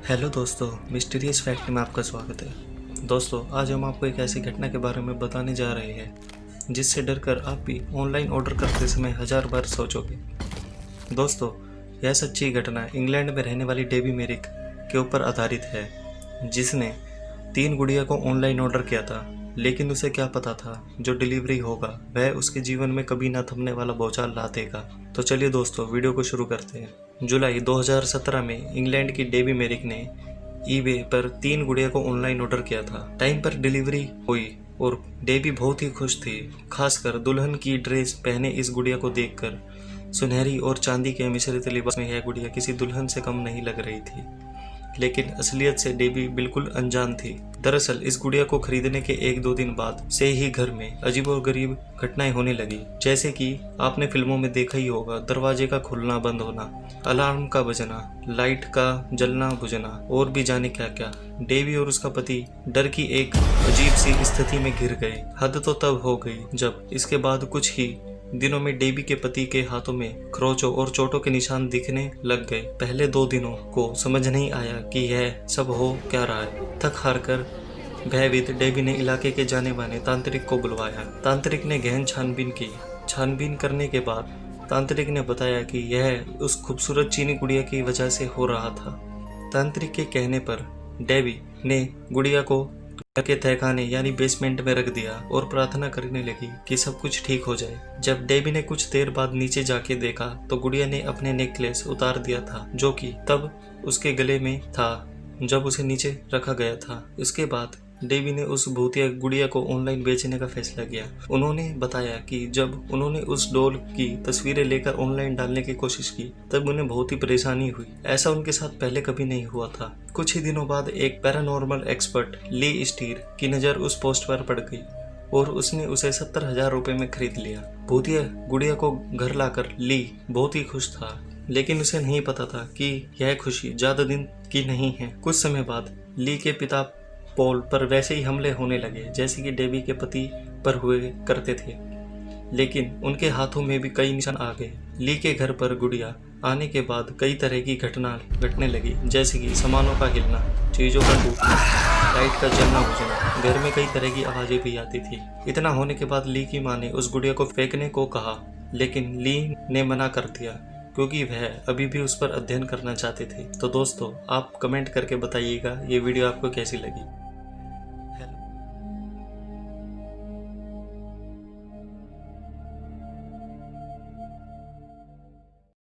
Hello दोस्तों, mysterious fact में आपका स्वागत है। दोस्तों, आज हम आपको एक ऐसी घटना के बारे में बताने जा रहे हैं जिससे डरकर आप भी ऑनलाइन ऑर्डर करते समय 1000 बार सोचोगे। दोस्तों, यह सच्ची घटना इंग्लैंड में रहने वाली डेबी मेरिक के ऊपर आधारित है, जिसने 3 गुड़िया को ऑनलाइन ऑर्डर किया था। लेकिन उसे क्या पता था जो डिलीवरी होगा वह उसके जीवन में कभी ना थमने वाला भूचाल ला देगा। तो चलिए दोस्तों, वीडियो को शुरू करते हैं। जुलाई 2017 में इंग्लैंड की डेबी मेरिक ने ईबे पर 3 गुड़िया को ऑनलाइन ऑर्डर किया था। टाइम पर डिलीवरी हुई और डेबी बहुत ही खुश थी। खासकर दुल्हन की ड्रेस पहने इस गुड़िया को देखकर सुनहरी और चांदी के मिश्रित लिबास में यह गुड़िया किसी दुल्हन से कम नहीं लग रही थी। लेकिन असलियत से डेबी बिल्कुल अनजान थी। दरअसल इस गुड़िया को खरीदने के 1-2 दिन बाद से ही घर में अजीबोगरीब घटनाएं होने लगी। जैसे कि आपने फिल्मों में देखा ही होगा, दरवाजे का खुलना बंद होना, अलार्म का बजना, लाइट का जलना बुझना और भी जाने क्या क्या। डेबी और उसका पति डर की एक अजीब सी स्थिति में घिर गए। हद तो तब हो गई जब इसके बाद कुछ ही दिनों में डेबी के पति के हाथों में खरोचों और चोटों के निशान दिखने लग गए। पहले 2 दिनों को समझ नहीं आया कि यह सब हो क्या रहा है। थक हार कर भयभीत डेबी ने इलाके के जाने माने तांत्रिक को बुलवाया। तांत्रिक ने गहन छानबीन की। छानबीन करने के बाद तांत्रिक ने बताया कि यह उस खूबसूरत चीनी गुड़िया की वजह से हो रहा था। तांत्रिक के कहने पर डेबी ने गुड़िया को के तहखाने यानी बेसमेंट में रख दिया और प्रार्थना करने लगी कि सब कुछ ठीक हो जाए। जब डेबी ने कुछ देर बाद नीचे जाके देखा तो गुड़िया ने अपने नेकलेस उतार दिया था, जो कि तब उसके गले में था जब उसे नीचे रखा गया था। इसके बाद डेबी ने उस भूतिया गुड़िया को ऑनलाइन बेचने का फैसला किया। उन्होंने बताया कि जब उन्होंने उस डॉल की तस्वीरें लेकर ऑनलाइन डालने की कोशिश की तब उन्हें बहुत ही परेशानी हुई। ऐसा उनके साथ पहले कभी नहीं हुआ था। कुछ ही दिनों बाद एक पैरानॉर्मल एक्सपर्ट ली स्टीर की नज़र उस पोस्ट पर पड़ गई और उसने उसे 70,000 रुपये में खरीद लिया। भूतिया गुड़िया को घर लाकर ली बहुत ही खुश था, लेकिन उसे नहीं पता था कि यह खुशी ज्यादा दिन की नहीं है। कुछ समय बाद ली के पिता पॉल पर वैसे ही हमले होने लगे जैसे कि डेबी के पति पर हुए करते थे, लेकिन उनके हाथों में भी कई निशान आ गए। ली के घर पर गुड़िया आने के बाद कई तरह की घटना घटने लगी, जैसे कि सामानों का हिलना, चीजों का टूटना, लाइट का जलना बुझना। घर में कई तरह की आवाजें भी आती थी। इतना होने के बाद ली की माँ ने उस गुड़िया को फेंकने को कहा, लेकिन ली ने मना कर दिया क्योंकि वह अभी भी उस पर अध्ययन करना चाहते थे। तो दोस्तों, आप कमेंट करके बताइएगा ये वीडियो आपको कैसी लगी।